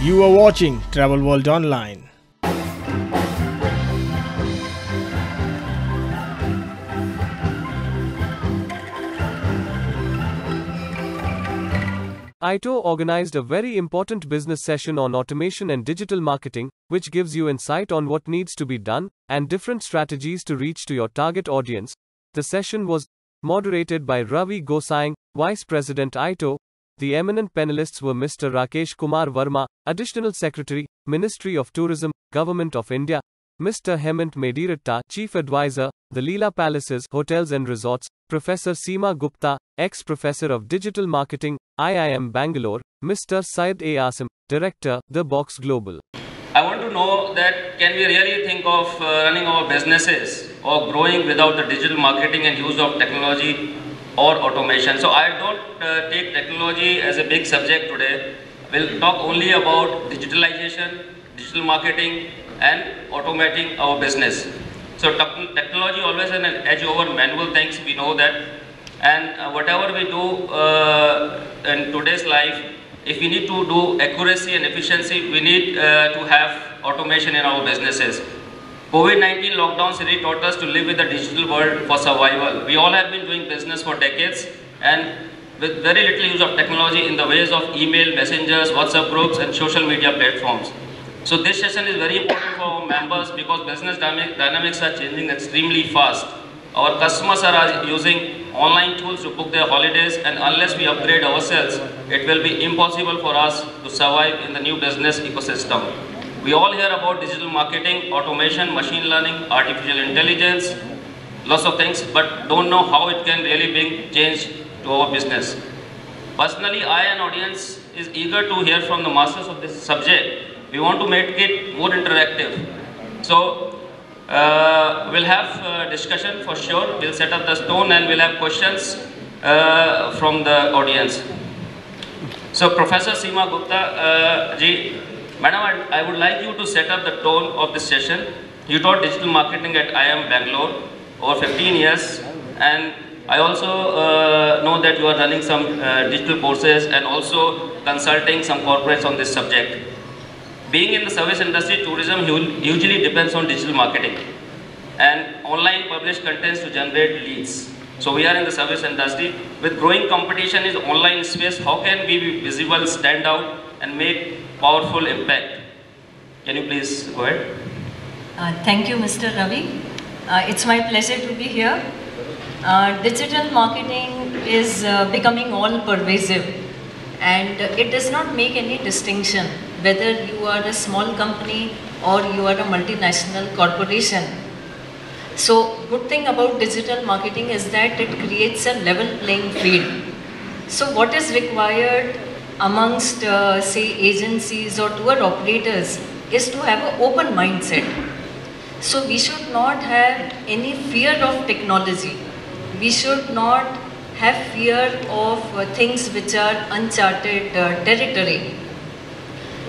You are watching Travel World Online. ITO organized a very important business session on automation and digital marketing, which gives you insight on what needs to be done and different strategies to reach to your target audience. The session was moderated by Ravi Gosaing, Vice President ITO. The eminent panelists were Mr. Rakesh Kumar Verma, Additional Secretary, Ministry of Tourism, Government of India, Mr. Hemant Mediratta, Chief Advisor, The Leela Palaces, Hotels and Resorts, Professor Seema Gupta, ex-Professor of Digital Marketing, IIM Bangalore, Mr. Syed A. Asim, Director, The Box Global. I want to know that can we really think of running our businesses or growing without the digital marketing and use of technology or automation? So I don't take technology as a big subject today. We'll talk only about digitalization, digital marketing and automating our business. So technology always has an edge over manual things, we know that. And whatever we do in today's life, if we need to do accuracy and efficiency, we need to have automation in our businesses. COVID-19 lockdowns really taught us to live with the digital world for survival. We all have been doing business for decades and with very little use of technology in the ways of email, messengers, WhatsApp groups and social media platforms. So this session is very important for our members because business dynamics are changing extremely fast. Our customers are using online tools to book their holidays, and unless we upgrade ourselves, it will be impossible for us to survive in the new business ecosystem. We all hear about digital marketing, automation, machine learning, artificial intelligence, lots of things, but don't know how it can really bring change to our business. Personally, I and audience is eager to hear from the masters of this subject. We want to make it more interactive. So we'll have discussion for sure. We'll set up the stone and we'll have questions from the audience. So Professor Seema Gupta ji, Madam, I would like you to set up the tone of this session. You taught digital marketing at IIM Bangalore over 15 years, and I also know that you are running some digital courses and also consulting some corporates on this subject. Being in the service industry, tourism usually depends on digital marketing and online published contents to generate leads. So we are in the service industry. With growing competition in the online space, how can we be visible, stand out and make powerful impact? Can you please go ahead? Thank you, Mr. Ravi. It's my pleasure to be here. Digital marketing is becoming all pervasive, and it does not make any distinction whether you are a small company or you are a multinational corporation. So good thing about digital marketing is that it creates a level playing field. So what is required amongst say agencies or tour operators is to have an open mindset. So we should not have any fear of technology. We should not have fear of things which are uncharted territory.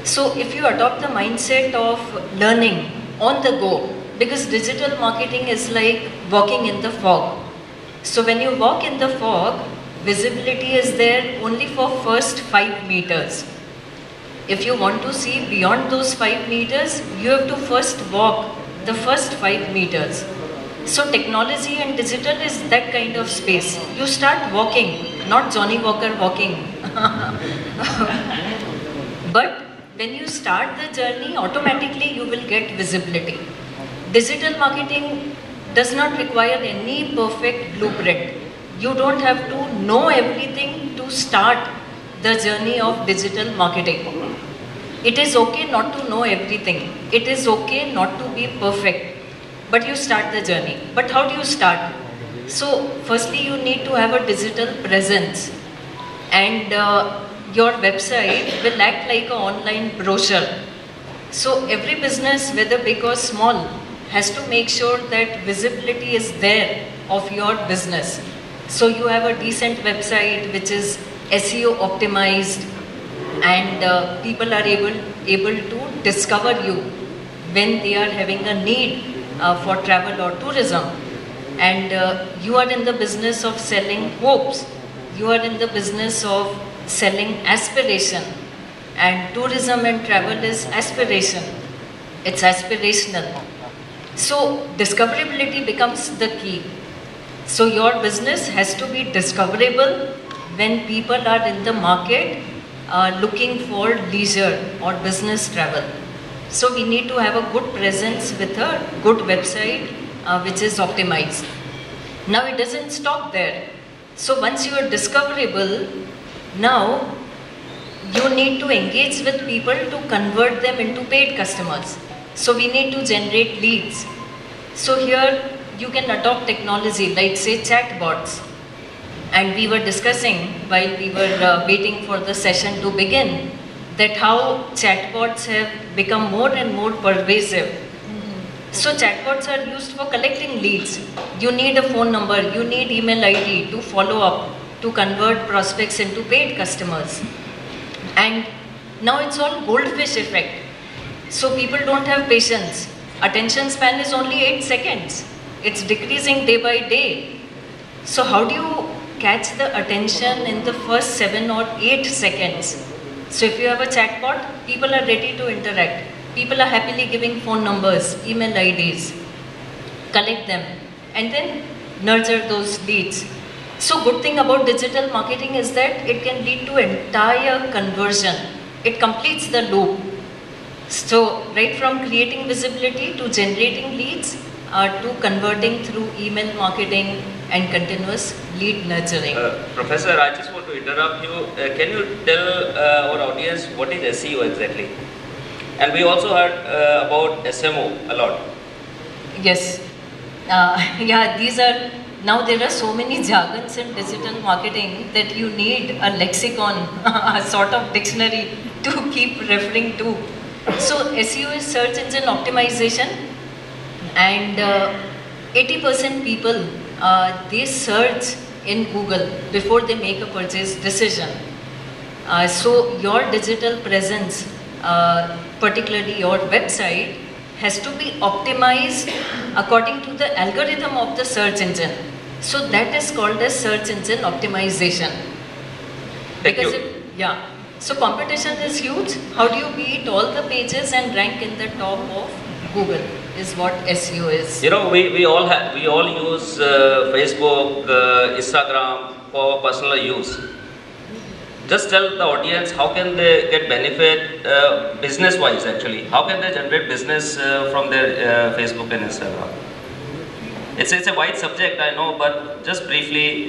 So if you adopt the mindset of learning on the go, because digital marketing is like walking in the fog. So when you walk in the fog, visibility is there only for first 5 meters. If you want to see beyond those 5 meters, you have to first walk the first 5 meters. So technology and digital is that kind of space. You start walking, not Johnny Walker walking. But when you start the journey, automatically you will get visibility. Digital marketing does not require any perfect blueprint. You don't have to know everything to start the journey of digital marketing. It is okay not to know everything. It is okay not to be perfect. But you start the journey. But how do you start? So firstly you need to have a digital presence, and your website will act like an online brochure. So every business, whether big or small, has to make sure that visibility is there of your business. So you have a decent website which is SEO optimized, and people are able to discover you when they are having a need for travel or tourism. And you are in the business of selling hopes. You are in the business of selling aspiration. and tourism and travel is aspiration. It's aspirational. So discoverability becomes the key. So your business has to be discoverable when people are in the market looking for leisure or business travel. So we need to have a good presence with a good website which is optimized. Now it doesn't stop there. So once you are discoverable, now you need to engage with people to convert them into paid customers. So we need to generate leads. So here you can adopt technology like say chatbots. And we were discussing while we were waiting for the session to begin that how chatbots have become more and more pervasive. So chatbots are used for collecting leads. You need a phone number, you need email ID to follow up, to convert prospects into paid customers. And now it's all goldfish effect. So people don't have patience. Attention span is only 8 seconds. It's decreasing day by day. So how do you catch the attention in the first 7 or 8 seconds? So if you have a chatbot, people are ready to interact. People are happily giving phone numbers, email IDs, collect them, and then nurture those leads. So good thing about digital marketing is that it can lead to entire conversion. It completes the loop. So right from creating visibility to generating leads to converting through email marketing and continuous lead nurturing. Professor, I just want to interrupt you. Can you tell our audience what is SEO exactly? And we also heard about SMO a lot. Yes. Yeah, these are, now there are so many jargons in digital marketing that you need a lexicon, a sort of dictionary to keep referring to. So SEO is search engine optimization, and 80% people, they search in Google before they make a purchase decision. So your digital presence, particularly your website, has to be optimized according to the algorithm of the search engine. So that is called as search engine optimization. Thank you. Yeah. So competition is huge. How do you beat all the pages and rank in the top of Google is what SEO is. You know, we all use Facebook, Instagram for personal use. Just tell the audience how can they get benefit business-wise actually. How can they generate business from their Facebook and Instagram? It's a wide subject, I know, but just briefly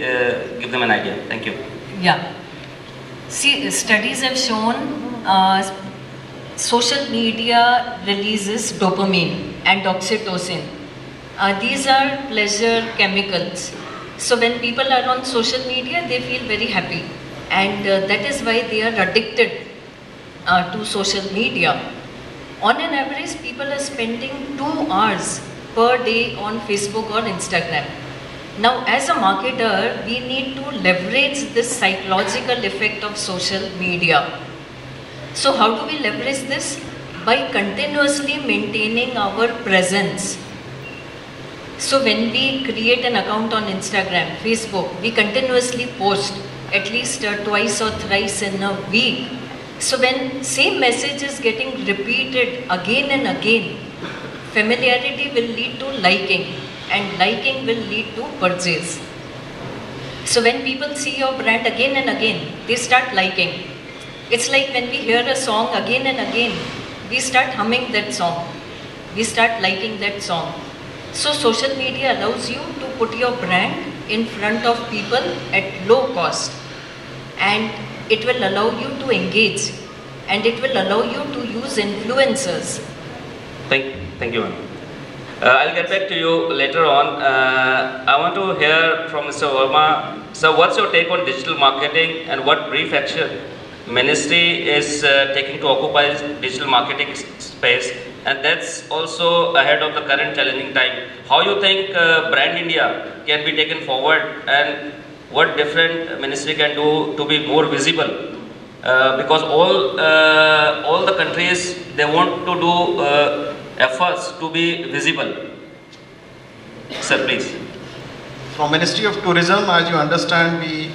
give them an idea. Thank you. Yeah. See, studies have shown social media releases dopamine and oxytocin. These are pleasure chemicals. So when people are on social media, they feel very happy. And that is why they are addicted to social media. On an average, people are spending 2 hours per day on Facebook or Instagram. Now, as a marketer, we need to leverage this psychological effect of social media. So how do we leverage this? By continuously maintaining our presence. So when we create an account on Instagram, Facebook, we continuously post at least twice or thrice in a week. So when same message is getting repeated again and again, familiarity will lead to liking, and liking will lead to purchase. So when people see your brand again and again, they start liking. It's like when we hear a song again and again, we start humming that song. We start liking that song. So social media allows you to put your brand in front of people at low cost, and it will allow you to engage, and it will allow you to use influencers. Thank you, ma'am. I'll get back to you later on. I want to hear from Mr. Verma. So what's your take on digital marketing and what brief action Ministry is taking to occupy digital marketing space, and that's also ahead of the current challenging time. How you think Brand India can be taken forward, and what different Ministry can do to be more visible? Because all the countries, they want to do efforts to be visible. Sir, please. From Ministry of Tourism, as you understand, we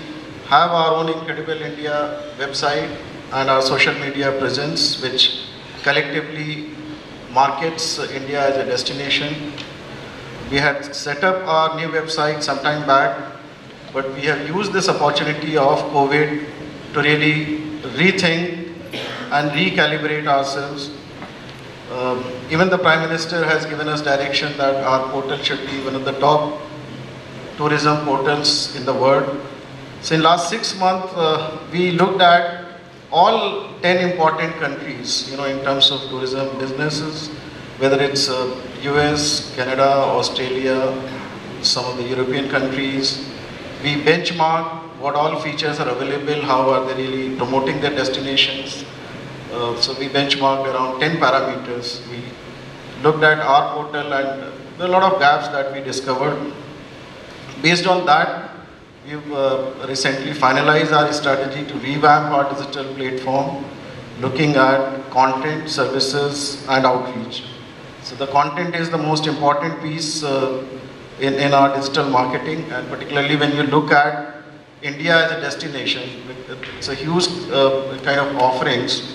have our own Incredible India website, and our social media presence, which collectively markets India as a destination. We had set up our new website some time back, but we have used this opportunity of COVID to really rethink and recalibrate ourselves. Even the Prime Minister has given us direction that our portal should be one of the top tourism portals in the world. So in last 6 months, we looked at all 10 important countries, in terms of tourism businesses, whether it's US, Canada, Australia, some of the European countries. We benchmark what all features are available, how are they really promoting their destinations. So we benchmarked around 10 parameters. We looked at our portal, and there are a lot of gaps that we discovered. Based on that, we've recently finalized our strategy to revamp our digital platform, looking at content, services, and outreach. So the content is the most important piece in our digital marketing, and particularly when you look at India as a destination, it's a huge kind of offerings.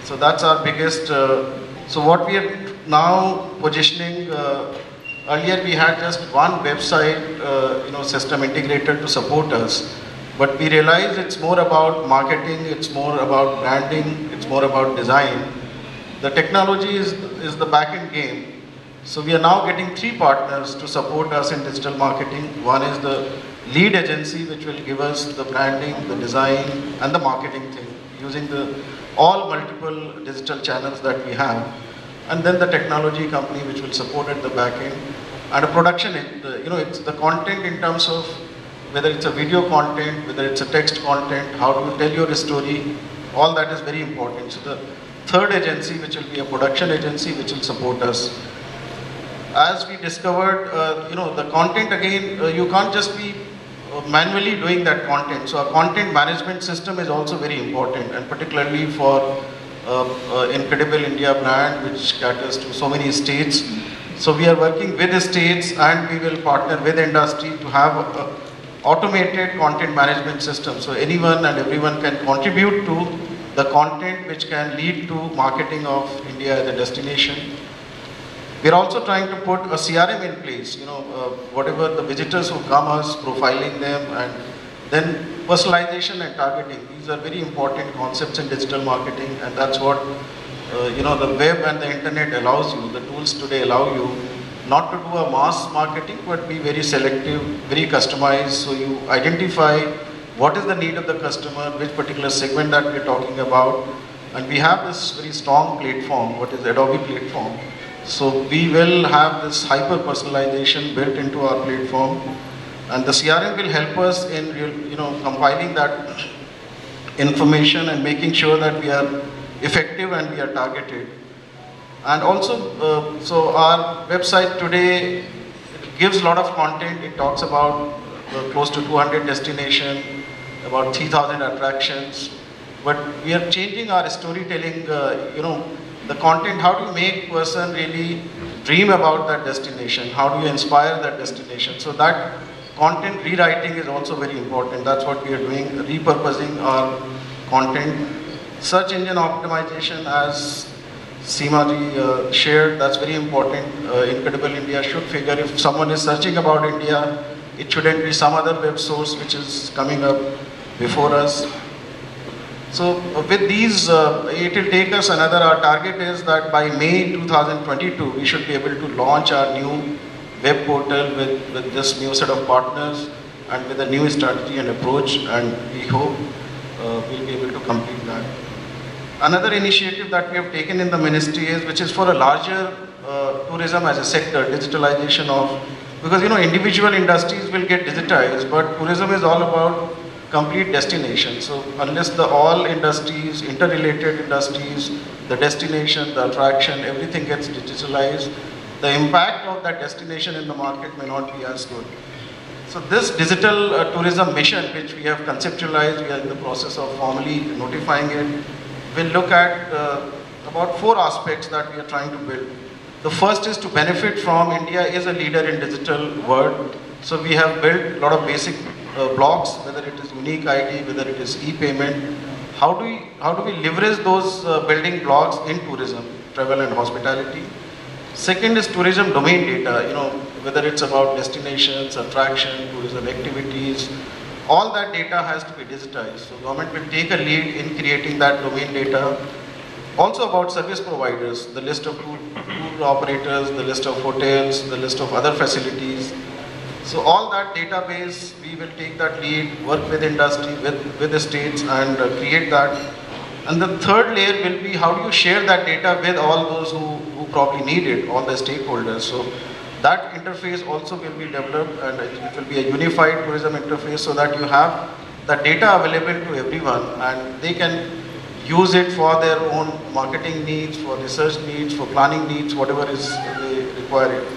So that's our biggest. So what we are now positioning. Earlier we had just one website, system integrated to support us, but we realized it's more about marketing, it's more about branding, it's more about design. The technology is the back-end game. So we are now getting 3 partners to support us in digital marketing. One is the lead agency, which will give us the branding, the design, and the marketing thing, using all multiple digital channels that we have. And then the technology company, which will support at the back end. And a production, it's the content in terms of whether it's a video content, whether it's a text content, how do you tell your story, all that is very important. So the third agency, which will be a production agency, which will support us. As we discovered, the content again, you can't just be manually doing that content. So our content management system is also very important, and particularly for Incredible India brand, which caters to so many states. So we are working with the states, and we will partner with industry to have an automated content management system. So anyone and everyone can contribute to the content which can lead to marketing of India as a destination. We are also trying to put a CRM in place, whatever the visitors who come us, profiling them, and then personalization and targeting. These are very important concepts in digital marketing, and that's what the web and the internet allows you. The tools today allow you not to do a mass marketing, but be very selective, very customized. So you identify what is the need of the customer, which particular segment that we're talking about. And we have this very strong platform, what is Adobe platform. So we will have this hyper personalization built into our platform. And the CRM will help us in compiling that information and making sure that we are effective and we are targeted. And also, so our website today gives a lot of content. It talks about close to 200 destinations, about 3,000 attractions. But we are changing our storytelling, the content. How do you make person really dream about that destination? How do you inspire that destination? So that content rewriting is also very important. That's what we are doing, repurposing our content. Search engine optimization, as Seema ji shared, that's very important. Incredible India should figure, if someone is searching about India, it shouldn't be some other web source which is coming up before us. So with these, it will take us another, our target is that by May 2022, we should be able to launch our new web portal with this new set of partners and with a new strategy and approach, and we hope we'll be able to complete that. Another initiative that we have taken in the ministry is, which is for a larger tourism as a sector, digitalization of, because individual industries will get digitized, but tourism is all about complete destination. So unless the all industries, interrelated industries, the destination, the attraction, everything gets digitalized, the impact of that destination in the market may not be as good. So this digital tourism mission, which we have conceptualized, we are in the process of formally notifying it, will look at about 4 aspects that we are trying to build. The first is to benefit from India is a leader in digital world. So we have built a lot of basic blocks, whether it is unique ID, whether it is e-payment, how do we leverage those building blocks in tourism, travel and hospitality? Second is tourism domain data, whether it's about destinations, attraction, tourism activities, all that data has to be digitized. So government will take a lead in creating that domain data. Also about service providers, the list of tour operators, the list of hotels, the list of other facilities. So all that database, we will take that lead, work with industry, with the states and create that. And the third layer will be how do you share that data with all those who probably need it, all the stakeholders. So that interface also will be developed and it will be a unified tourism interface so that you have the data available to everyone and they can use it for their own marketing needs, for research needs, for planning needs, whatever is they require it.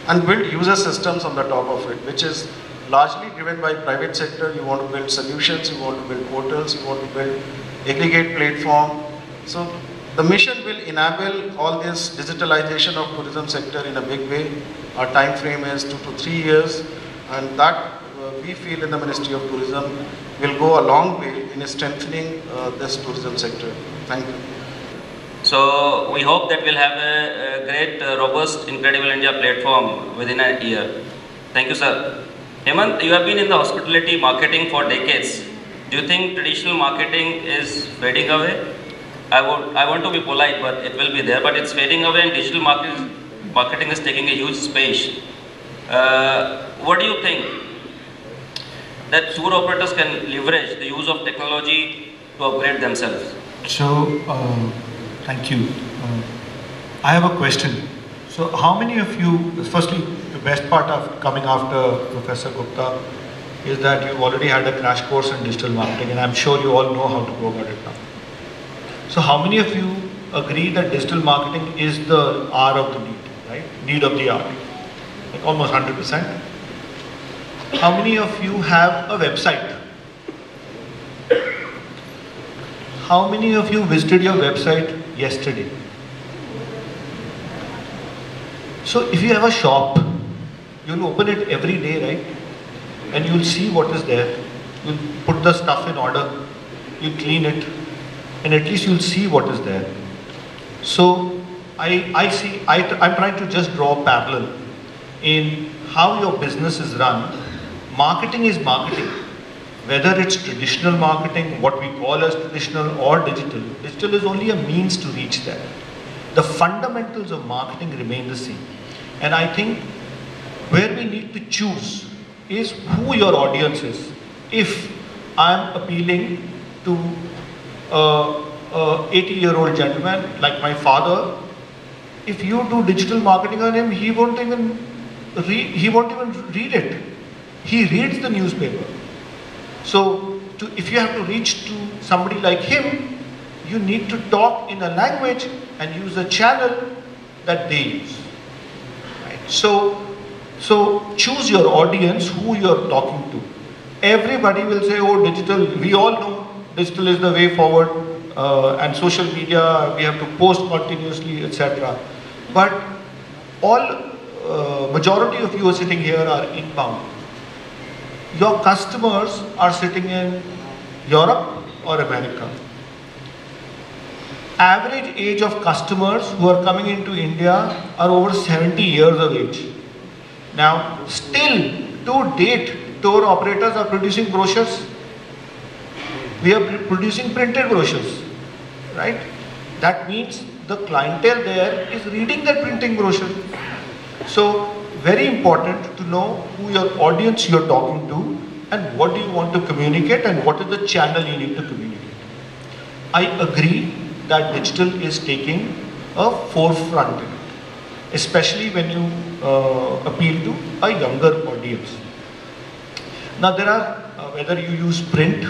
And build user systems on the top of it, which is largely driven by private sector. You want to build solutions, you want to build portals, you want to build aggregate platform. So the mission will enable all this digitalization of tourism sector in a big way. Our time frame is 2 to 3 years, and that we feel in the Ministry of Tourism will go a long way in strengthening this tourism sector. Thank you. So we hope that we'll have a great, robust, Incredible India platform within a year. Thank you, sir. Hemant, you have been in the hospitality marketing for decades. Do you think traditional marketing is fading away? I want to be polite, but it will be there. But it's fading away, and digital marketing is taking a huge space. What do you think that tour operators can leverage the use of technology to upgrade themselves? So, thank you. I have a question. So, how many of you? Firstly, the best part of coming after Professor Gupta is that you've already had a crash course in digital marketing, and I'm sure you all know how to go about it now. So how many of you agree that digital marketing is the hour of the need, right? Need of the hour, like almost 100%. How many of you have a website? How many of you visited your website yesterday? So if you have a shop, you'll open it every day, right? And you'll see what is there. You'll put the stuff in order, you'll clean it, and at least you'll see what is there. So I'm trying to just draw a parallel in how your business is run. Marketing is marketing. Whether it's traditional marketing, what we call as traditional, or digital. Digital is only a means to reach that. The fundamentals of marketing remain the same. And I think where we need to choose is who your audience is. If I'm appealing to a 80-year-old gentleman like my father, if you do digital marketing on him, he won't even read it. He reads the newspaper. So if you have to reach to somebody like him, you need to talk in a language and use a channel that they use. Right? So choose your audience, who you're talking to. Everybody will say, oh, digital, we all know digital is the way forward, and social media, we have to post continuously, etc. But majority of you are sitting here are inbound. Your customers are sitting in Europe or America. Average age of customers who are coming into India are over 70 years of age. Now, still to date, tour operators are producing brochures. We are producing printed brochures, right? That means the clientele there is reading that printing brochure. So, very important to know who your audience you're talking to and what do you want to communicate and what is the channel you need to communicate. I agree that digital is taking a forefront in it, especially when you appeal to a younger audience. Now there are, whether you use print,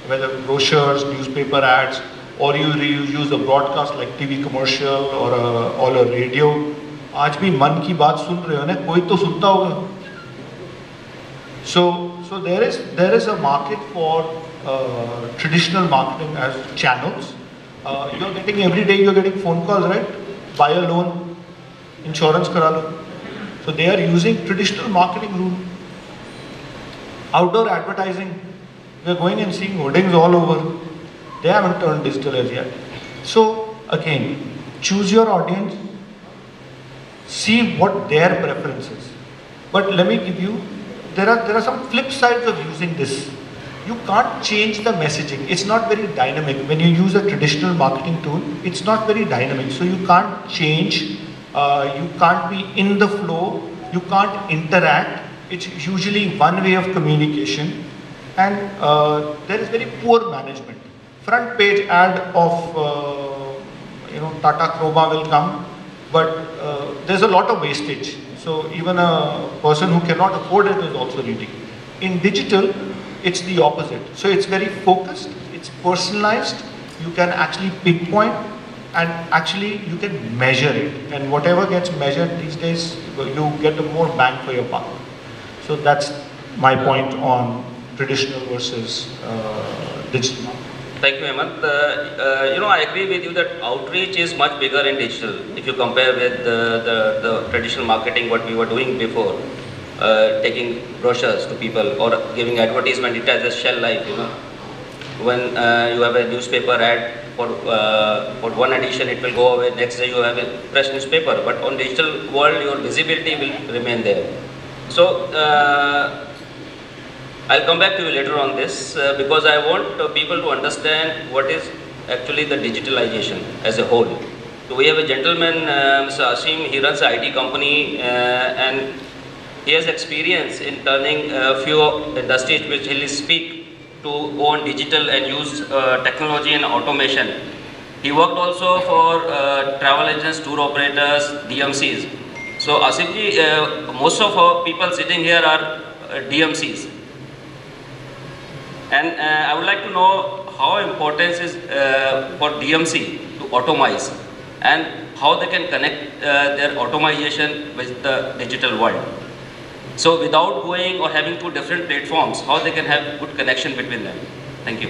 whether brochures, newspaper ads, or you use a broadcast like TV commercial or a radio, आज भी मन की बात सुन रहे हो ना, कोई तो सुनता होगा. So there is a market for traditional marketing as channels. You're getting every day, you're getting phone calls, right? Buy a loan, insurance kara lo. So they are using traditional marketing rule. Outdoor advertising, we're going and seeing hoardings all over. They haven't turned digital as yet. So again, choose your audience, see what their preference is. But let me give you, there are some flip sides of using this. You can't change the messaging. It's not very dynamic. When you use a traditional marketing tool, it's not very dynamic. So you can't change, you can't be in the flow, you can't interact. It's usually one way of communication, and there is very poor management. Front page ad of Tata Croma will come, but there's a lot of wastage. So even a person who cannot afford it is also reading. In digital, it's the opposite. So it's very focused, it's personalized, you can actually pinpoint, and actually you can measure it. And whatever gets measured these days, you get a more bang for your buck. So that's my point on traditional versus digital. Thank you, Hemant. I agree with you that outreach is much bigger in digital if you compare with the traditional marketing what we were doing before, taking brochures to people or giving advertisement. It has a shell life, When you have a newspaper ad for one edition, it will go away. Next day you have a press newspaper. But on digital world, your visibility will remain there. So I'll come back to you later on this because I want people to understand what is actually the digitalization as a whole. So we have a gentleman, Mr. Asim, he runs an IT company and he has experience in turning a few industries which he'll speak to go on digital and use technology and automation. He worked also for travel agents, tour operators, DMCs. So Asim ji, most of our people sitting here are DMCs. And I would like to know how important is for DMC to automize and how they can connect their automation with the digital world. So without going or having two different platforms, how they can have good connection between them. Thank you.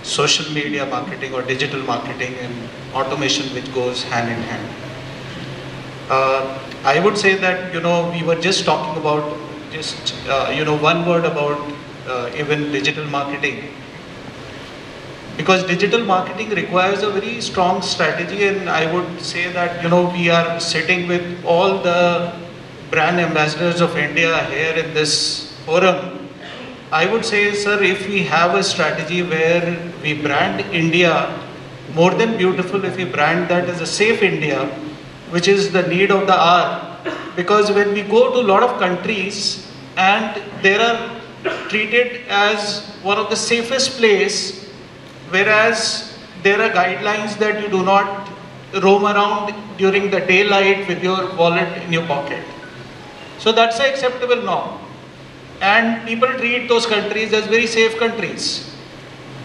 Social media marketing or digital marketing and automation which goes hand in hand. I would say that, we were just talking about one word about even digital marketing, because digital marketing requires a very strong strategy, and I would say that we are sitting with all the brand ambassadors of India here in this forum. I would say, sir, if we have a strategy where we brand India more than beautiful, if we brand that as a safe India, which is the need of the hour, because when we go to a lot of countries and they are treated as one of the safest place, whereas there are guidelines that you do not roam around during the daylight with your wallet in your pocket. So that's an acceptable norm. And people treat those countries as very safe countries.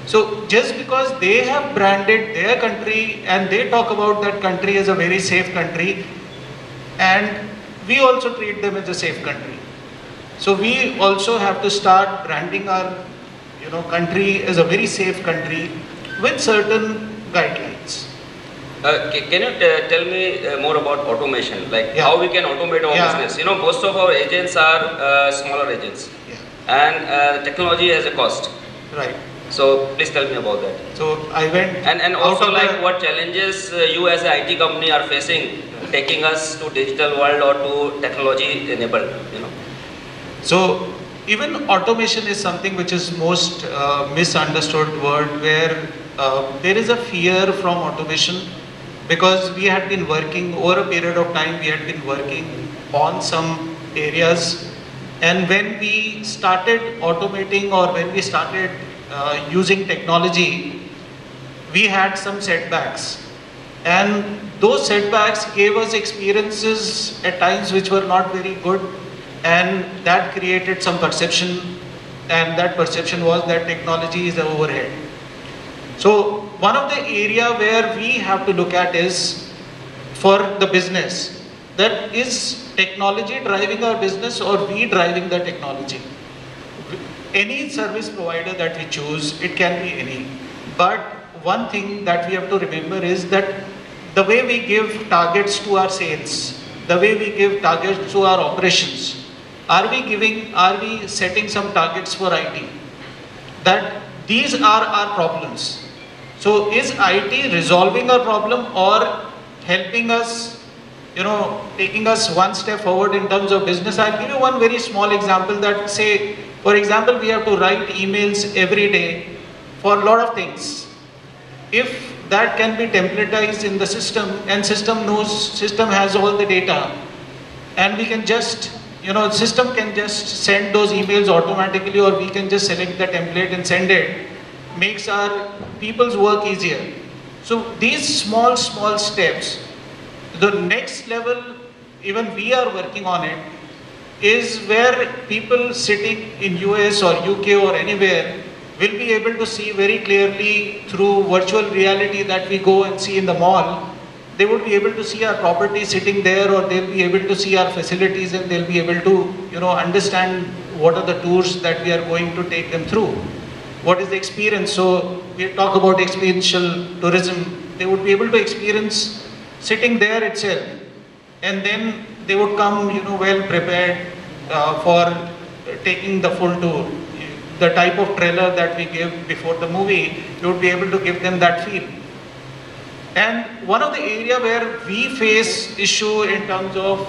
So just because they have branded their country and they talk about that country as a very safe country, and we also treat them as a safe country. So we also have to start branding our country as a very safe country with certain guidelines. Can you tell me more about automation, like how we can automate our business? Most of our agents are smaller agents, and technology has a cost. Right. So please tell me about that. So I went and also like what challenges you as an IT company are facing, taking us to digital world or to technology enabled. So even automation is something which is most misunderstood word, where there is a fear from automation, because we had been working over a period of time, we had been working on some areas, and when we started automating or when we started using technology, we had some setbacks, and those setbacks gave us experiences at times which were not very good, and that created some perception, and that perception was that technology is the overhead. So one of the area where we have to look at is for the business, that is technology driving our business or we driving the technology. Any service provider that we choose, it can be any, but one thing that we have to remember is that the way we give targets to our sales, the way we give targets to our operations, are we setting some targets for IT? That these are our problems. So is IT resolving our problem or helping us, taking us one step forward in terms of business? I'll give you one very small example that, say, for example, we have to write emails every day for a lot of things. If that can be templatized in the system, and system has all the data, and we can just, system can just send those emails automatically, or we can just select the template and send it, makes our people's work easier. So these small steps, the next level, even we are working on it, is where people sitting in US or UK or anywhere will be able to see very clearly through virtual reality that we go and see in the mall. They would be able to see our property sitting there, or they'll be able to see our facilities, and they'll be able to, understand what are the tours that we are going to take them through. What is the experience? So we talk about experiential tourism. They would be able to experience sitting there itself, and then they would come, well prepared for taking the full tour. The type of trailer that we give before the movie, you would be able to give them that feel. And one of the area where we face issue in terms of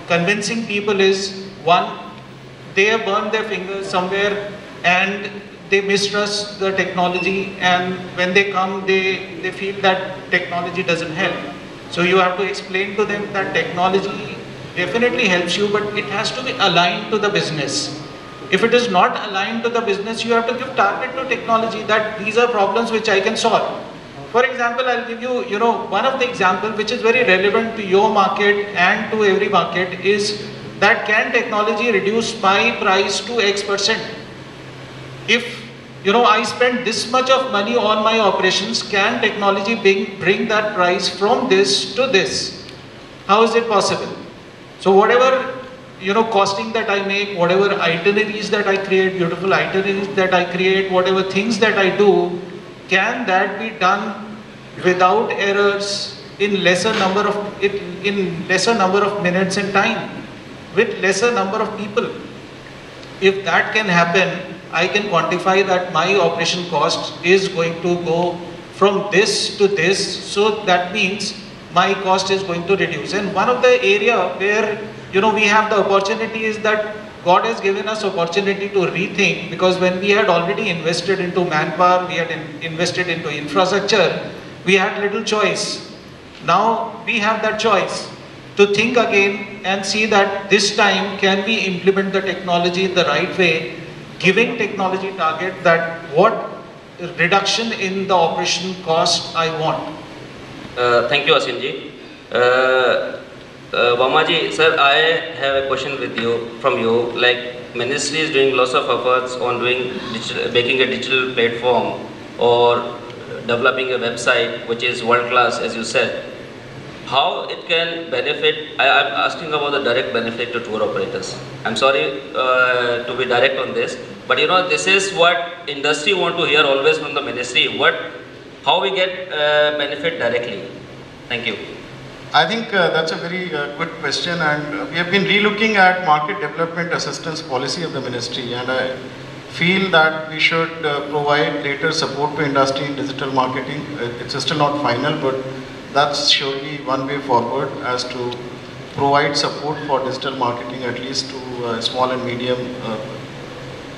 convincing people is, one, they have burned their fingers somewhere and they mistrust the technology, and when they come, they feel that technology doesn't help. So you have to explain to them that technology definitely helps you, but it has to be aligned to the business. If it is not aligned to the business, you have to give target to technology, that these are problems which I can solve. For example, I'll give you, one of the example which is very relevant to your market and to every market is that, can technology reduce my price to X%? If, I spend this much of money on my operations, can technology bring that price from this to this? How is it possible? So whatever, costing that I make, whatever itineraries that I create, beautiful itineraries that I create, whatever things that I do, can that be done without errors, in lesser number of minutes and time, with lesser number of people? If that can happen, I can quantify that my operation cost is going to go from this to this, so that means my cost is going to reduce. And one of the area where we have the opportunity is that God has given us opportunity to rethink, because when we had already invested into manpower, we had invested into infrastructure, we had little choice. Now we have that choice to think again and see that this time can we implement the technology in the right way, giving technology target that what reduction in the operation cost I want. Thank you, Asinji. Vamaji, sir, I have a question from you. Like, ministry is doing lots of efforts on making a digital platform or developing a website which is world class, as you said. How it can benefit? I'm asking about the direct benefit to tour operators. I'm sorry to be direct on this, but this is what industry want to hear always from the ministry. How we get benefit directly? Thank you. I think that's a very good question, and we have been relooking at market development assistance policy of the ministry, and I feel that we should provide greater support to industry in digital marketing. It's still not final, but that's surely one way forward, as to provide support for digital marketing at least to small and medium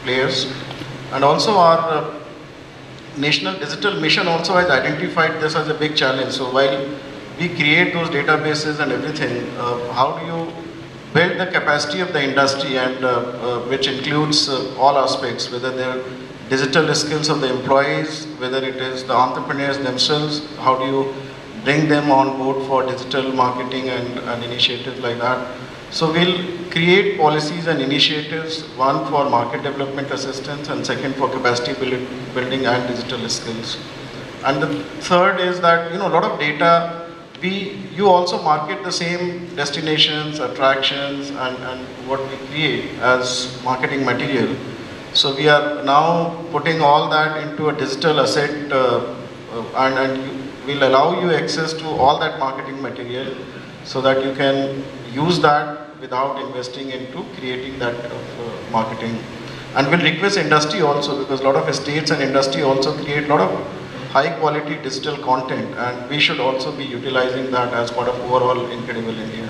players. And also our National Digital Mission also has identified this as a big challenge. So while we create those databases and everything, how do you build the capacity of the industry, and which includes all aspects, whether they're digital skills of the employees, whether it is the entrepreneurs themselves, how do you bring them on board for digital marketing and initiatives like that. So we'll create policies and initiatives, one for market development assistance and second for capacity building and digital skills. And the third is that, a lot of data, you also market the same destinations, attractions, and what we create as marketing material. So we are now putting all that into a digital asset, and will allow you access to all that marketing material, so that you can use that without investing into creating that marketing. And we'll request industry also, because a lot of states and industry also create a lot of high quality digital content, and we should also be utilizing that as part of overall Incredible India.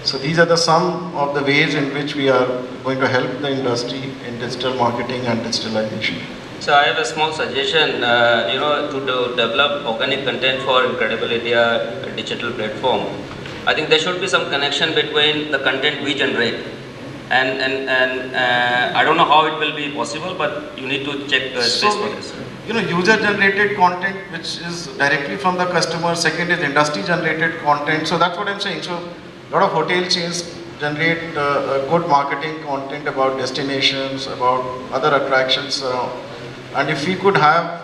So these are the some of the ways in which we are going to help the industry in digital marketing and digitalization. So I have a small suggestion, to develop organic content for Incredible India digital platform. I think there should be some connection between the content we generate and I don't know how it will be possible, but you need to check space for this. User generated content which is directly from the customer, second is industry generated content. So that's what I'm saying. So a lot of hotel chains generate good marketing content about destinations, about other attractions and if we could have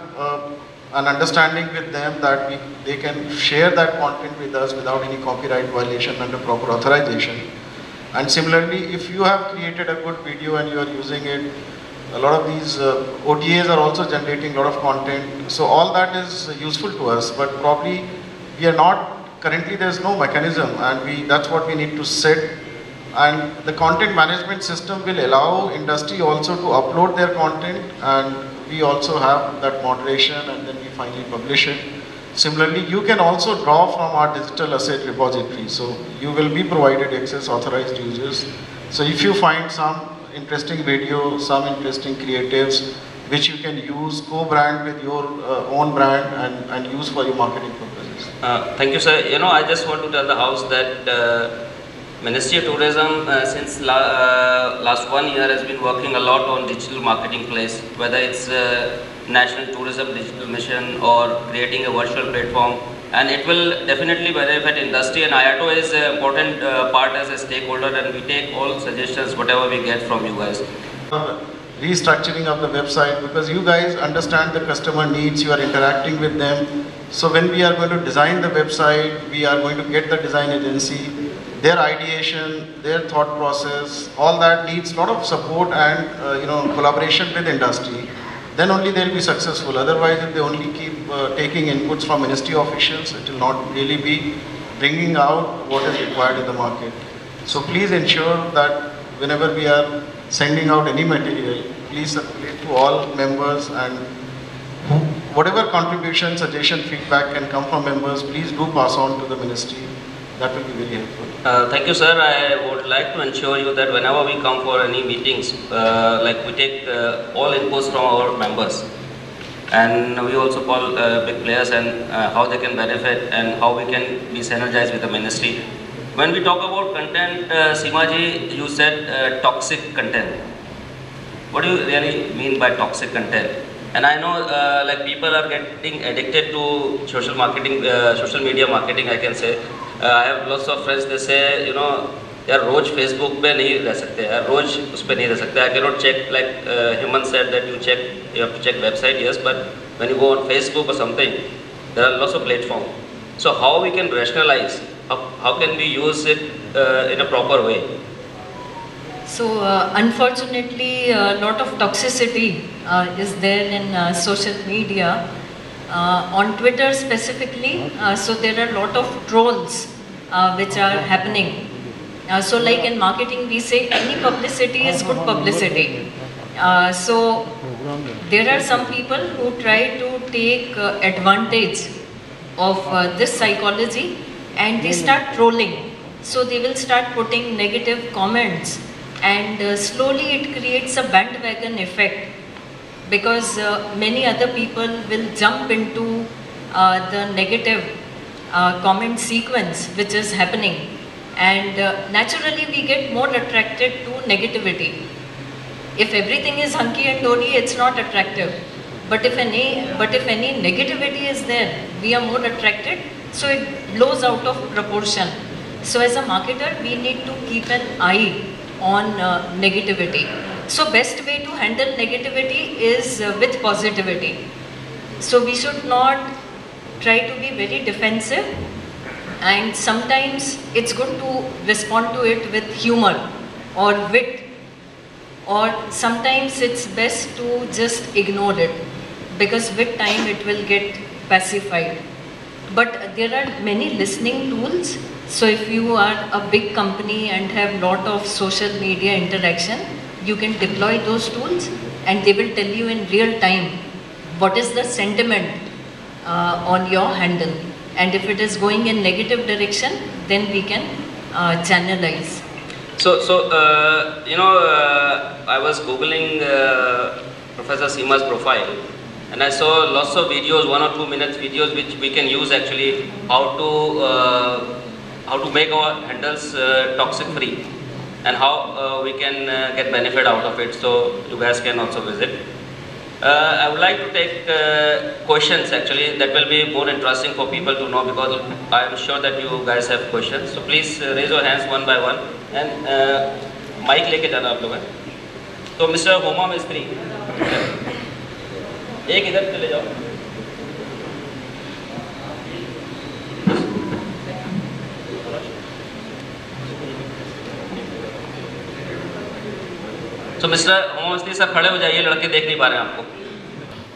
an understanding with them that they can share that content with us without any copyright violation under proper authorization. And similarly, if you have created a good video and you are using it, a lot of these OTAs are also generating a lot of content. So all that is useful to us, but probably we are not, currently there is no mechanism, and that's what we need to set. And the content management system will allow industry also to upload their content, and we also have that moderation, and then we finally publish it. Similarly, you can also draw from our digital asset repository. So you will be provided access authorized users. So if you find some interesting video, some interesting creatives, which you can use, co-brand with your own brand and use for your marketing purposes. Thank you, sir. I just want to tell the House that Ministry of Tourism since last 1 year has been working a lot on digital marketing place, whether it's National Tourism Digital Mission or creating a virtual platform, and it will definitely benefit industry, and IATO is an important part as a stakeholder, and we take all suggestions, whatever we get from you guys. Restructuring of the website, because you guys understand the customer needs, you are interacting with them. So when we are going to design the website, we are going to get the design agency, their ideation, their thought process, all that needs a lot of support and collaboration with industry. Then only they will be successful. Otherwise, if they only keep taking inputs from ministry officials, it will not really be bringing out what is required in the market. So please ensure that whenever we are sending out any material, please circulate to all members, and whatever contribution, suggestion, feedback can come from members, please do pass on to the ministry. That will be very helpful. Thank you, sir. I would like to ensure you that whenever we come for any meetings, we take all inputs from our members, and we also call big players and how they can benefit and how we can be synergized with the ministry. When we talk about content, Seemaji, you said toxic content. What do you really mean by toxic content? And I know people are getting addicted to social marketing, social media marketing, I can say. I have lots of friends, they say, यार रोज Facebook पे नहीं रह सकते, यार रोज उस पे नहीं रह सकते. I cannot check, like Hemant said that you have to check website, yes, but when you go on Facebook or something, there are lots of platforms. So how we can rationalize, how can we use it in a proper way? So unfortunately, a lot of toxicity is there in social media. On Twitter specifically, so there are a lot of trolls which are happening. So like in marketing we say any publicity is good publicity. So there are some people who try to take advantage of this psychology, and they start trolling. So they will start putting negative comments, and slowly it creates a bandwagon effect, because many other people will jump into the negative comment sequence which is happening, and naturally we get more attracted to negativity. If everything is hunky and dory, it's not attractive. But if any negativity is there, we are more attracted, so it blows out of proportion. So as a marketer, we need to keep an eye on negativity. So best way to handle negativity is with positivity. So we should not try to be very defensive, and sometimes it's good to respond to it with humor or wit, or sometimes it's best to just ignore it, because with time it will get pacified. But there are many listening tools. So if you are a big company and have lot of social media interaction, you can deploy those tools and they will tell you in real time what is the sentiment on your handle. And if it is going in negative direction, then we can channelize. So I was Googling Professor Seema's profile, and I saw lots of videos, 1 or 2 minutes videos, which we can use actually how to make our handles toxic free, and how we can get benefit out of it. So you guys can also visit. I would like to take questions actually, that will be more interesting for people to know, because I am sure that you guys have questions. So please raise your hands one by one, and mic लेके जाना आप लोग हैं. तो Mr. Homa Mistry, एक इधर चले जाओ. So Mr. Homa Mistry sir, खड़े हो जाइए, लड़के देख नहीं पा रहे हैं आपको.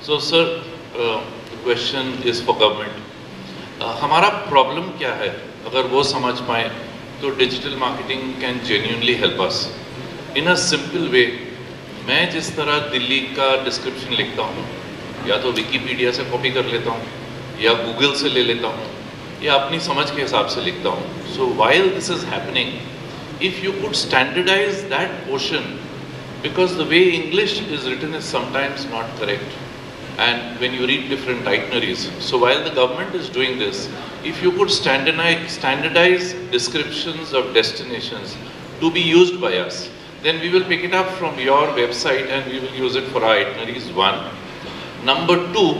So sir, the question is for government. हमारा problem क्या है? अगर वो समझ पाए तो digital marketing can genuinely help us. In a simple way, मैं जिस तरह दिल्ली का description लिखता हूँ, या तो विकीपीडिया से कॉपी कर लेता हूँ, या गूगल से ले लेता हूँ, या अपनी समझ के हिसाब से लिखता हूँ. So while this is happening, if you could standardize that portion, because the way English is written is sometimes not correct, and when you read different itineraries. So while the government is doing this, if you could standardize descriptions of destinations to be used by us, then we will pick it up from your website and we will use it for our itineraries, 1. Number 2,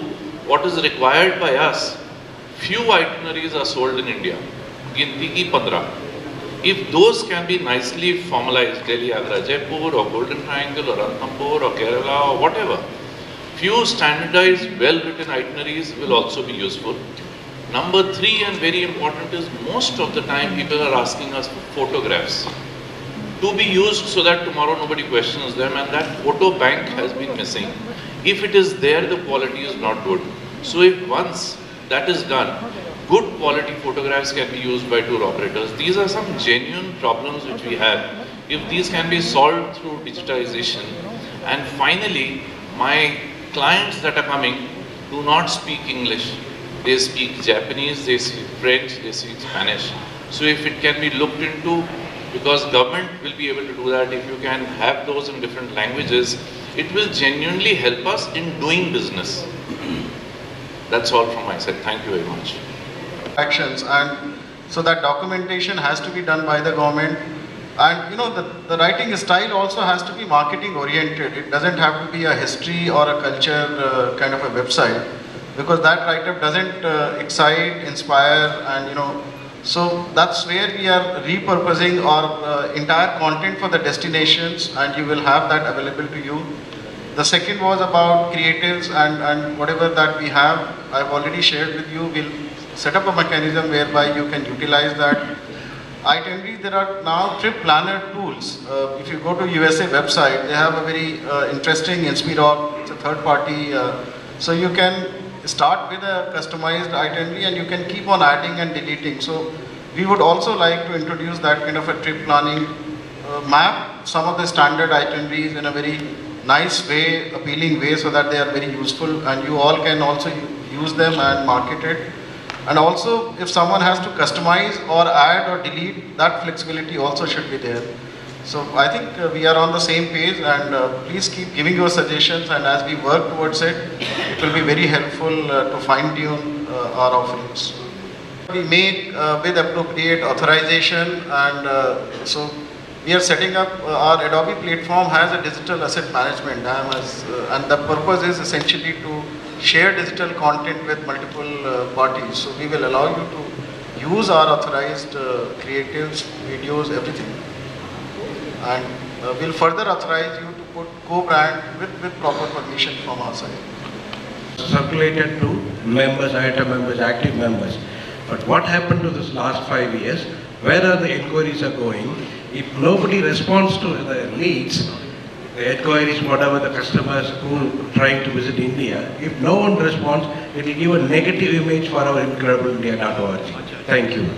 what is required by us, few itineraries are sold in India, ginti ki 15. If those can be nicely formalized, Delhi, Agra, Jaipur, or Golden Triangle, or Ranthambore, or Kerala, or whatever, few standardized, well-written itineraries will also be useful. Number 3, and very important, is most of the time people are asking us for photographs to be used so that tomorrow nobody questions them, and that photo bank has been missing. If it is there, the quality is not good. So if once that is done, good quality photographs can be used by tour operators. These are some genuine problems which we have. If these can be solved through digitization. And finally, my clients that are coming do not speak English. They speak Japanese, they speak French, they speak Spanish. So if it can be looked into, because government will be able to do that, if you can have those in different languages, it will genuinely help us in doing business. That's all from my side. Thank you very much. Actions, and so that documentation has to be done by the government. And you know, the writing style also has to be marketing oriented. It doesn't have to be a history or a culture kind of a website, because that write-up doesn't excite, inspire, and you know, so that's where we are repurposing our entire content for the destinations, and you will have that available to you. The second was about creatives, and whatever that we have, I've already shared with you. We'll set up a mechanism whereby you can utilize that. Itinerary, there are now trip planner tools. If you go to USA website, they have a very interesting Inspirock, it's a third party. So you can start with a customized itinerary and you can keep on adding and deleting. So we would also like to introduce that kind of a trip planning, map some of the standard itineraries in a very nice way, appealing way, so that they are very useful and you all can also use them and market it. And also, if someone has to customize or add or delete, that flexibility also should be there. So I think we are on the same page, and please keep giving your suggestions, and as we work towards it, it will be very helpful to fine-tune our offerings. We make with appropriate authorization, and so we are setting up, our Adobe platform has a digital asset management, and the purpose is essentially to share digital content with multiple parties. So we will allow you to use our authorized creatives, videos, everything. And we'll further authorize you to put co-brand with proper permission from our side. Circulated to members, IATA members, active members. But what happened to this last 5 years? Where are the inquiries are going? If nobody responds to the leads, the inquiries, whatever the customers who are trying to visit India, if no one responds, it will give a negative image for our incredibleindia.org. Thank you.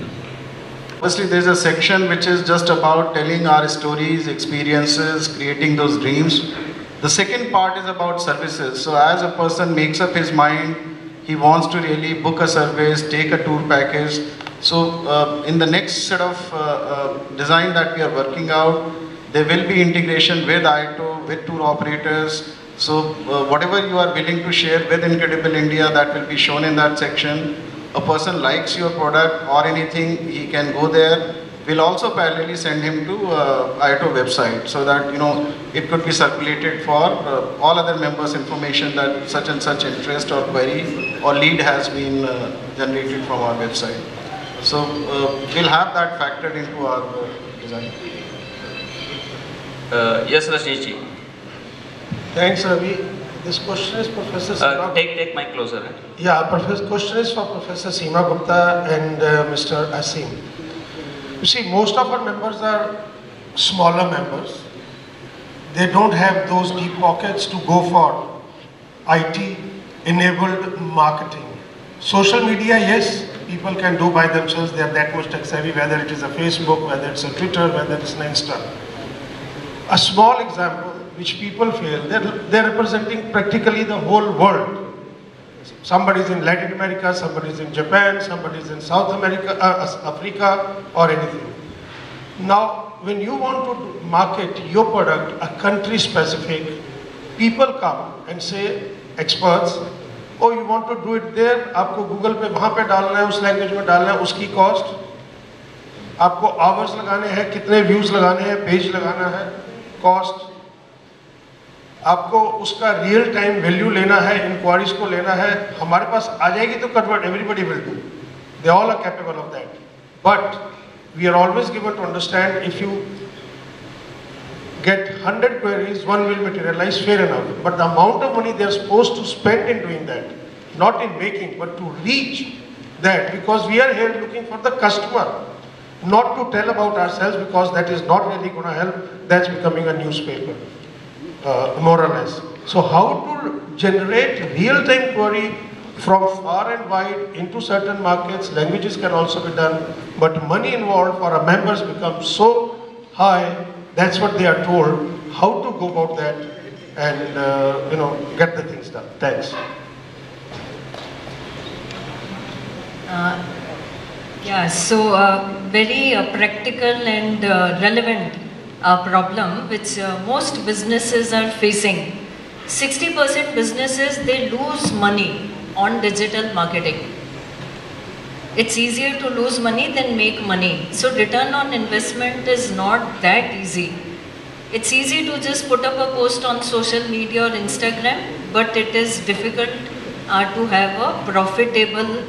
Firstly, there's a section which is just about telling our stories, experiences, creating those dreams. The second part is about services. So as a person makes up his mind, he wants to really book a service, take a tour package. So in the next set of design that we are working out, there will be integration with ITO, with tour operators. So whatever you are willing to share with Incredible India, that will be shown in that section. A person likes your product or anything, he can go there. We'll also parallelly send him to ITO website so that it could be circulated for all other members' information that such and such interest or query or lead has been generated from our website. So we'll have that factored into our design. Yes, Rajneeshji. Thanks, Ravi. This question is Professor Seema. Take mic closer. Right? Yeah, question is for Professor Seema Gupta and Mr. Asim. You see, most of our members are smaller members. They don't have those deep pockets to go for IT-enabled marketing. Social media, yes, people can do by themselves. They are that much tech savvy, whether it is a Facebook, whether it's a Twitter, whether it's an Insta. A small example, which people feel, they're representing practically the whole world. Somebody's in Latin America, somebody's in Japan, somebody's in South America, Africa, or anything. Now, when you want to market your product, a country specific, people come and say, experts, oh, you want to do it there, आपको Google पे वहाँ पे डालना है, उस language में डालना है, उसकी cost, आपको hours लगाने हैं, कितने views लगाने हैं, page लगाना है, cost, आपको उसका रियल टाइम वैल्यू लेना है, इंक्वायरीज को लेना है, हमारे पास आ जाएगी तो convert, everybody will do, they all are capable of that, but we are always given to understand if you get 100 queries, one will materialize, fair enough, but the amount of money they are supposed to spend in doing that, not in making, but to reach that, because we are here looking for the customer, not to tell about ourselves, because that is not really going to help, that's becoming a newspaper. More or less. So how to generate real-time query from far and wide into certain markets, languages can also be done, but money involved for our members becomes so high, that's what they are told, how to go about that and get the things done. Thanks. Yeah, so very practical and relevant problem which most businesses are facing. 60% businesses, they lose money on digital marketing. It's easier to lose money than make money. So return on investment is not that easy. It's easy to just put up a post on social media or Instagram, but it is difficult to have a profitable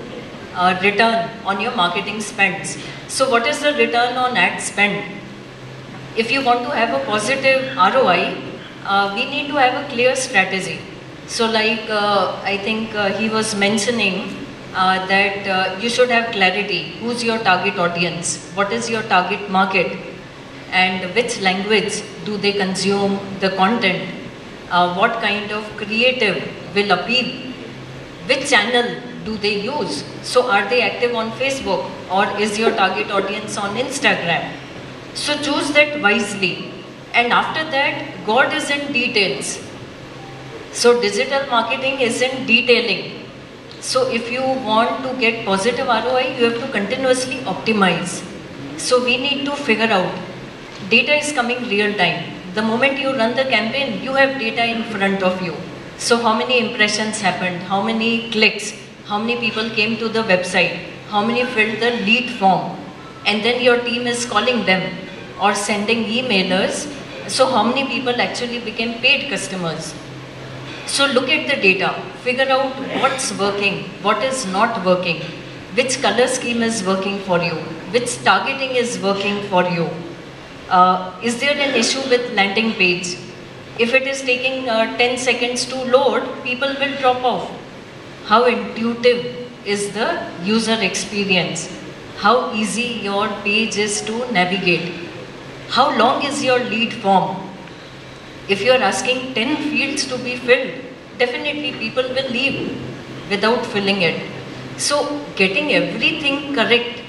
return on your marketing spends. So what is the return on ad spend? If you want to have a positive ROI, we need to have a clear strategy. So like I think he was mentioning that you should have clarity. Who's your target audience? What is your target market? And which language do they consume the content? What kind of creative will appeal? Which channel do they use? So are they active on Facebook, or is your target audience on Instagram? So choose that wisely, and after that, God is in details. So digital marketing is in detailing. So if you want to get positive ROI, you have to continuously optimize. So we need to figure out, data is coming real time. The moment you run the campaign, you have data in front of you. So how many impressions happened, how many clicks, how many people came to the website, how many filled the lead form, and then your team is calling them or sending emailers. So how many people actually became paid customers? So look at the data, figure out what's working, what is not working, which color scheme is working for you, which targeting is working for you. Is there an issue with landing page? If it is taking 10 seconds to load, people will drop off. How intuitive is the user experience? How easy your page is to navigate? How long is your lead form? If you are asking 10 fields to be filled, definitely people will leave without filling it. So getting everything correct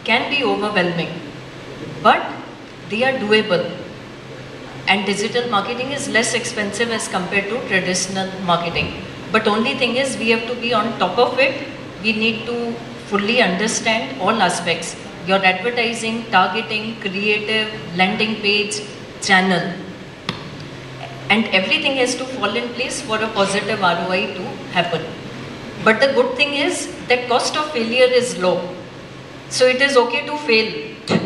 can be overwhelming, but they are doable. And digital marketing is less expensive as compared to traditional marketing. But only thing is we have to be on top of it. We need to fully understand all aspects. Your advertising, targeting, creative, landing page, channel. And everything has to fall in place for a positive ROI to happen. But the good thing is that cost of failure is low. So it is okay to fail.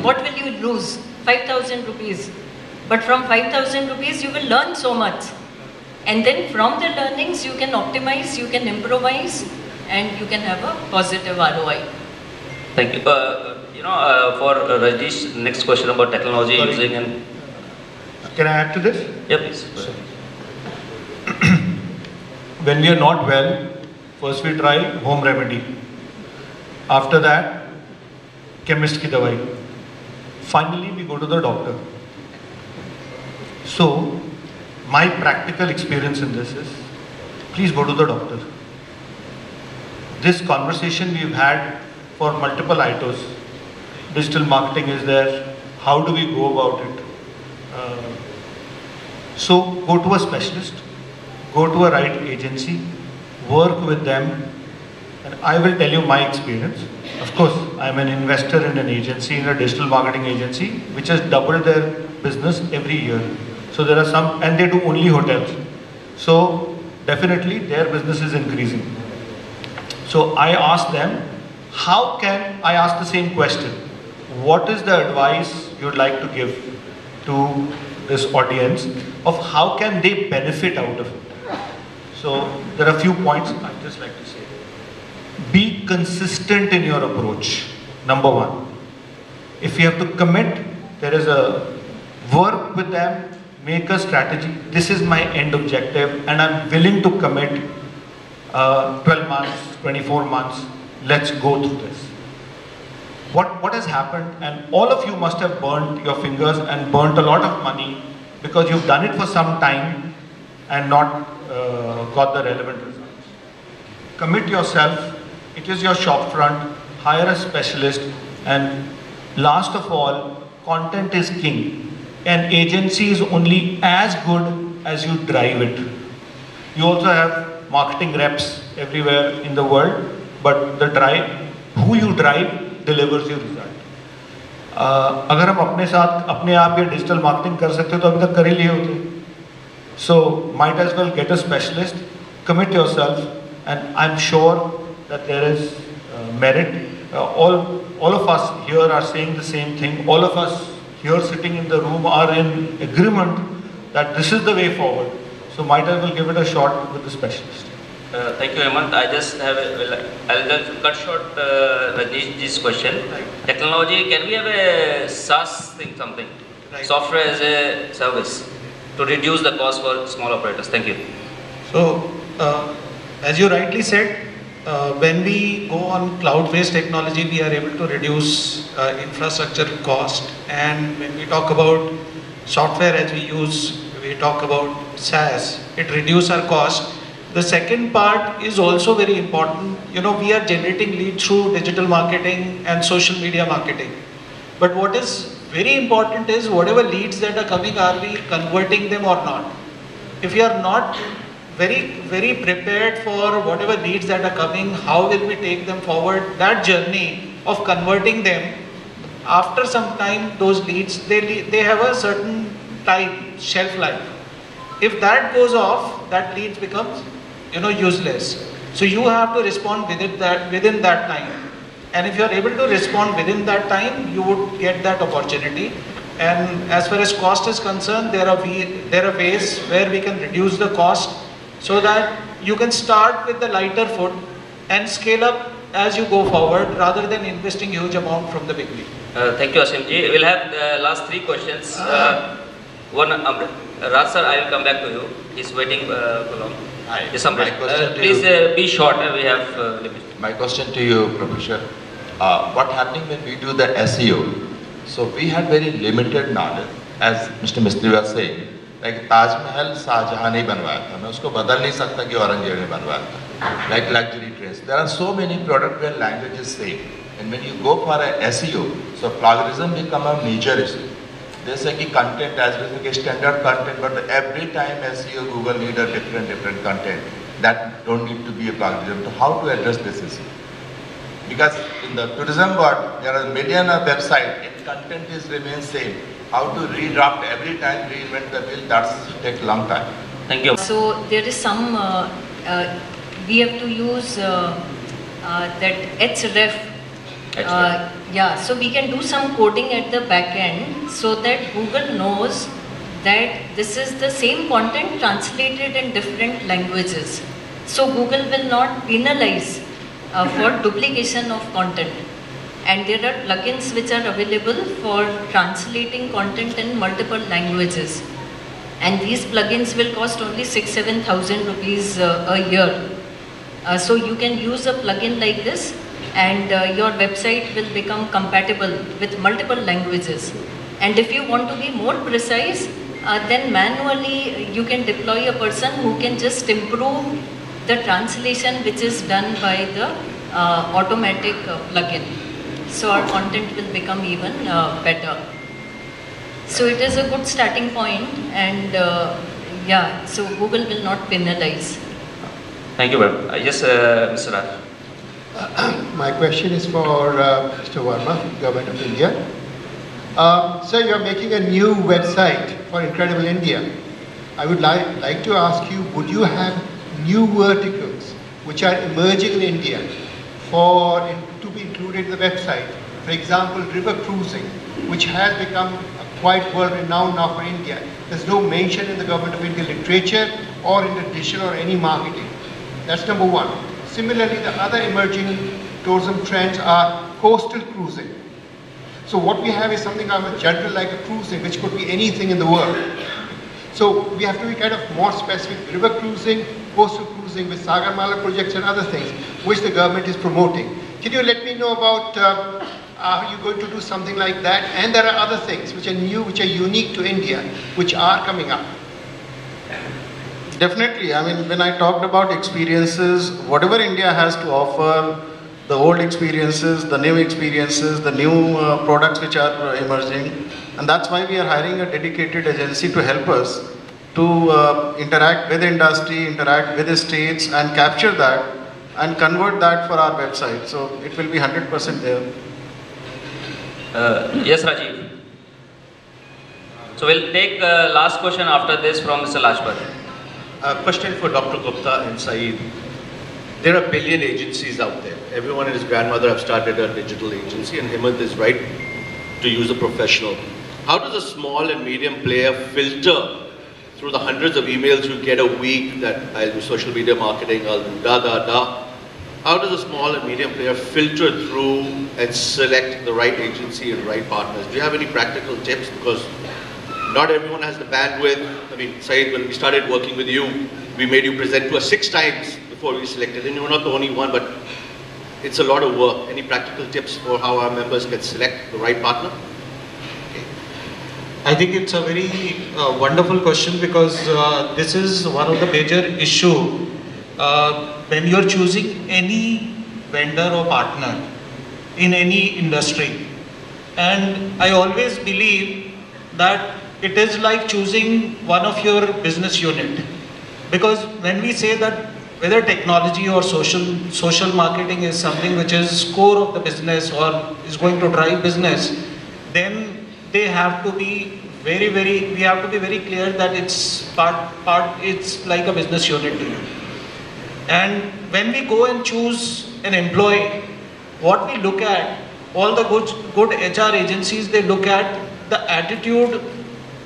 What will you lose? 5,000 rupees. But from 5,000 rupees, you will learn so much. And then from the learnings, you can optimize, you can improvise, and you can have a positive ROI. Thank you. For Rajnish, next question about technology using and... Can I add to this? Yeah, please. When we are not well, first we try home remedy. After that, chemist ki dawai. Finally, we go to the doctor. So, my practical experience in this is, please go to the doctor. This conversation we've had for multiple ITOs. Digital marketing is there. How do we go about it? So, go to a specialist, go to a right agency, work with them, and I will tell you my experience. Of course, I'm an investor in an agency, in a digital marketing agency, which has doubled their business every year. So there are some, and they do only hotels. So definitely their business is increasing. So I asked them, I asked the same question. What is the advice you'd like to give to this audience of how can they benefit out of it? So there are a few points I'd just like to say. Be consistent in your approach, number one. If you have to commit, there is a work with them, make a strategy. This is my end objective and I'm willing to commit 12 months, 24 months. Let's go through this. What has happened, and all of you must have burnt your fingers and burnt a lot of money because you've done it for some time and not got the relevant results. Commit yourself. It is your shop front. Hire a specialist. And last of all, content is king. An agency is only as good as you drive it. You also have marketing reps everywhere in the world, but who you drive delivers your result. अगर हम अपने आप ये digital marketing कर सकते तो अभी तक कर ही लिए होते. So might as well get a specialist, commit yourself, and I'm sure that there is merit. All of us here are saying the same thing. All of us here sitting in the room are in agreement that this is the way forward. So might as well give it a shot with the specialist. Thank you, Hemant. I'll just cut short Rajnish's question. Right. Technology, can we have a SaaS thing, something? Right. Software as a service to reduce the cost for small operators. Thank you. So, as you rightly said, when we go on cloud-based technology, we are able to reduce infrastructure cost. And when we talk about software as we talk about SaaS, it reduces our cost. The second part is also very important. We are generating leads through digital marketing and social media marketing. But what is very important is whatever leads that are coming, are we converting them or not? If we are not very, very prepared for whatever leads that are coming, how will we take them forward? That journey of converting them, after some time, those leads, they have a certain time, shelf life. If that goes off, that lead becomes useless. So you have to respond within that time. And if you are able to respond within that time, you would get that opportunity. And as far as cost is concerned, there are ways where we can reduce the cost so that you can start with the lighter foot and scale up as you go forward rather than investing huge amount from the beginning. Thank you, Asimji. We'll have the last three questions. Raj sir, I will come back to you. He's waiting for long. Hi. Please be short. We have limit. My question to you, Professor. What happening when we do the SEO? So we had very limited knowledge, as Mr. Mistry was saying. Like Taj Mahal, Shahjahan ne banwaya tha. मैं उसको बदल नहीं सकता कि औरंगजेब ने बनवाया था. Like luxury trains. There are so many products where language is same. And when you go for a SEO, so plagiarism become a major issue. They say कि content as well as standard content, but every time SEO Google need a different content that don't need to be a plagiarism. So how to address this issue? Because in the tourism world, there are million of websites, and content is remains same. How to redraft every time, reinvent the wheel, that's take a long time. Thank you. So there is some, we have to use that href. Yeah, so we can do some coding at the back end so that Google knows that this is the same content translated in different languages. So Google will not penalize for duplication of content. And there are plugins which are available for translating content in multiple languages. And these plugins will cost only 6,000-7,000 rupees a year. So you can use a plugin like this, and your website will become compatible with multiple languages. And if you want to be more precise, then manually you can deploy a person who can just improve the translation which is done by the automatic plugin. So our content will become even better. So it is a good starting point, and yeah, so Google will not penalize. Thank you, ma'am. Yes, Mr. Raj. My question is for Mr. Verma, Government of India. Sir, you are making a new website for Incredible India. I would like to ask you, would you have new verticals which are emerging in India to be included in the website? For example, river cruising, which has become quite world renowned now for India. There's no mention in the Government of India literature or in the digital or any marketing. That's number one. Similarly, the other emerging tourism trends are coastal cruising. So what we have is something of a general like a cruising, which could be anything in the world. So we have to be kind of more specific. River cruising, coastal cruising with Sagarmala projects and other things, which the government is promoting. Can you let me know about, are you going to do something like that? And there are other things which are new, which are unique to India, which are coming up. Definitely. I mean, when I talked about experiences, whatever India has to offer, the old experiences, the new products which are emerging, and that's why we are hiring a dedicated agency to help us to interact with industry, interact with the states, and capture that and convert that for our website. So it will be 100% there. Yes, Rajiv. So we'll take last question after this from Mr. Lajpat. A question for Dr. Gupta and Saeed. There are a billion agencies out there. Everyone and his grandmother have started a digital agency, and Himmat is right to use a professional. How does a small and medium player filter through the hundreds of emails you get a week that I'll do social media marketing, I'll do da. How does a small and medium player filter through and select the right agency and right partners? Do you have any practical tips? Because not everyone has the bandwidth. I mean, Saeed, when we started working with you, we made you present to us 6 times before we selected, and you were not the only one, but it's a lot of work. Any practical tips for how our members can select the right partner? I think it's a very wonderful question, because this is one of the major issue when you're choosing any vendor or partner in any industry. And I always believe that it is like choosing one of your business unit, because when we say that whether technology or social marketing is something which is core of the business or is going to drive business, then they have to be we have to be very clear that it's it's like a business unit to you. And when we go and choose an employee, what we look at, all the good HR agencies, they look at the attitude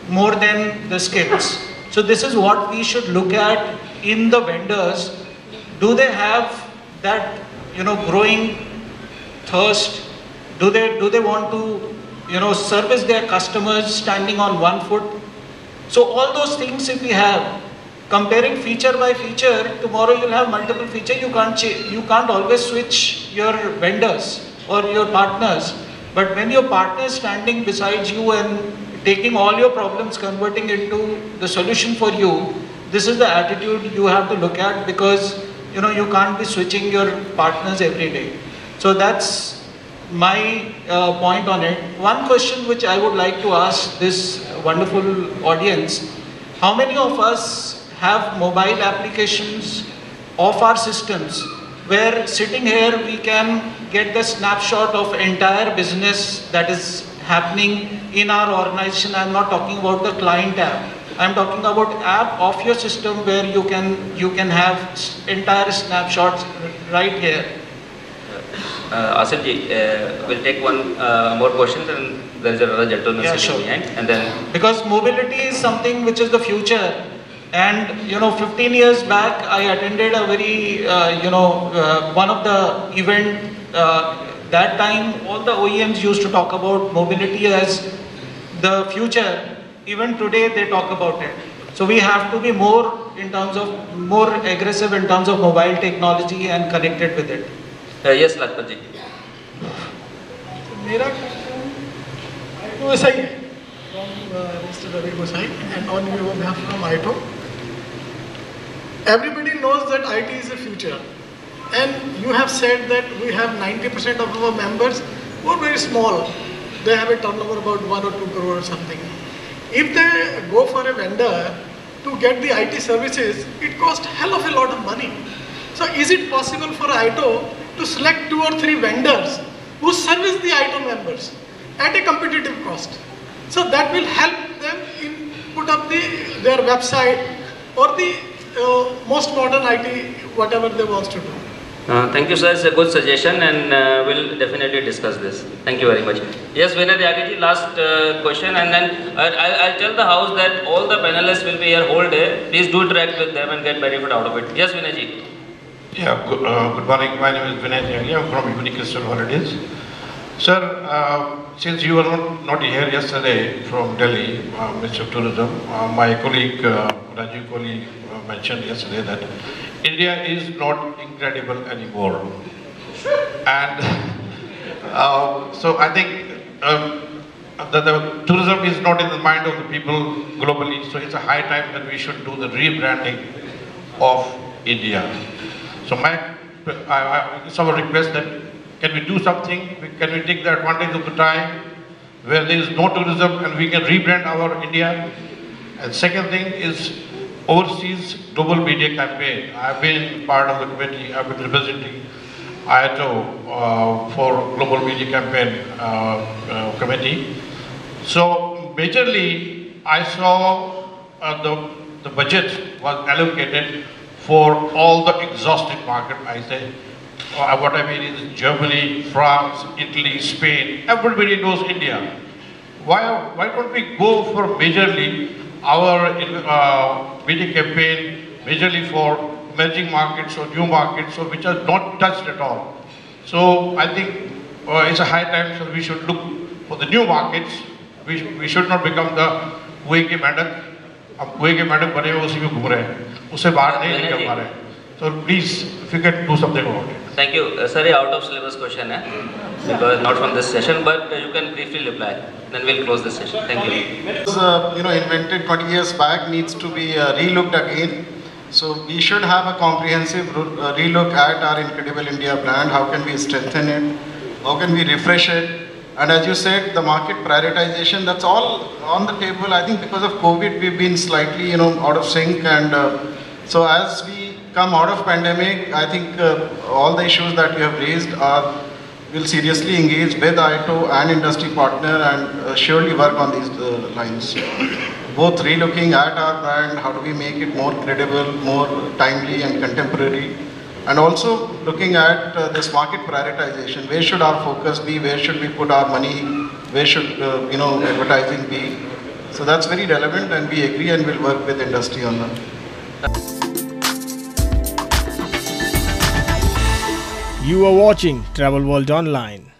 more than the skills. So this is what we should look at in the vendors. Do they have that, growing thirst? Do they want to, service their customers standing on one foot? So all those things, if we have, comparing feature by feature, tomorrow you'll have multiple features. You can't always switch your vendors or your partners. But when your partner is standing beside you and taking all your problems, converting into the solution for you, this is the attitude you have to look at, because you can't be switching your partners every day. So that's my point on it. One question which I would like to ask this wonderful audience: how many of us have mobile applications of our systems where sitting here we can get the snapshot of entire business that is happening in our organization? I'm not talking about the client app. I'm talking about app of your system where you can have entire snapshots right here. Asif ji, we'll take one more question, and there is another gentleman sitting behind, and then because mobility is something which is the future, and 15 years back I attended a very one of the event. That time all the OEMs used to talk about mobility as the future. Even today they talk about it. So we have to be more aggressive in terms of mobile technology and connected with it. Yes, Lakshman ji. मेरा question ITO ऐसा ही है from Mr. Ravi Gosai and on your behalf from ITO. Everybody knows that IT is the future, and you have said that we have 90% of our members who are very small. They have a turnover about 1 or 2 crore or something. If they go for a vendor to get the IT services, it costs hell of a lot of money. So is it possible for ITO to select 2 or 3 vendors who service the ITO members at a competitive cost? So that will help them in put up their website or the most modern IT, whatever they want to do. Thank you, sir. It's a good suggestion, and we'll definitely discuss this. Thank you very much. Yes, Vinay Tyagi, last question, and then I'll tell the house that all the panelists will be here whole day. Please do interact with them and get benefit out of it. Yes, Vinay ji. Yeah, good morning. My name is Vinay Tyagi. I'm from Unicrystal Holidays. Sir, since you were not here yesterday from Delhi, Minister of Tourism, my colleague Rajiv Kohli mentioned yesterday that India is not incredible anymore. And so I think the tourism is not in the mind of the people globally, so it's a high time that we should do the rebranding of India. So it's our request that can we do something, can we take the advantage of the time where there is no tourism and we can rebrand our India. And second thing is overseas global media campaign. I've been part of the committee, I've been representing IATO for global media campaign committee. So majorly I saw the budget was allocated for all the exhausted market. I say, what I mean is Germany, France, Italy, Spain, everybody knows India. Why don't we go for majorly our media campaign, majorly for emerging markets or new markets, or which are not touched at all. So I think it's a high time, so we should look for the new markets. We should not become the कुएं के मेंढक. अब कुएं के मेंढक बने हुए उसी में घूम रहे हैं, उससे बाहर नहीं निकल पा रहे हैं. So please, if you can do something about it. Thank you. Sorry, out of syllabus question, because not from this session, but you can briefly reply. Then we'll close this session. Thank you. It was, invented 20 years back, needs to be relooked again. So we should have a comprehensive relook at our Incredible India brand. How can we strengthen it? How can we refresh it? And as you said, the market prioritization, that's all on the table. I think because of COVID, we've been slightly, out of sync. And so as we come out of pandemic, I think all the issues that you have raised will seriously engage with ITO and industry partner and surely work on these lines. Both relooking at our brand, how do we make it more credible, more timely and contemporary, and also looking at this market prioritization. Where should our focus be? Where should we put our money? Where should advertising be? So that's very relevant, and we agree and will work with industry on that. You are watching Travel World Online.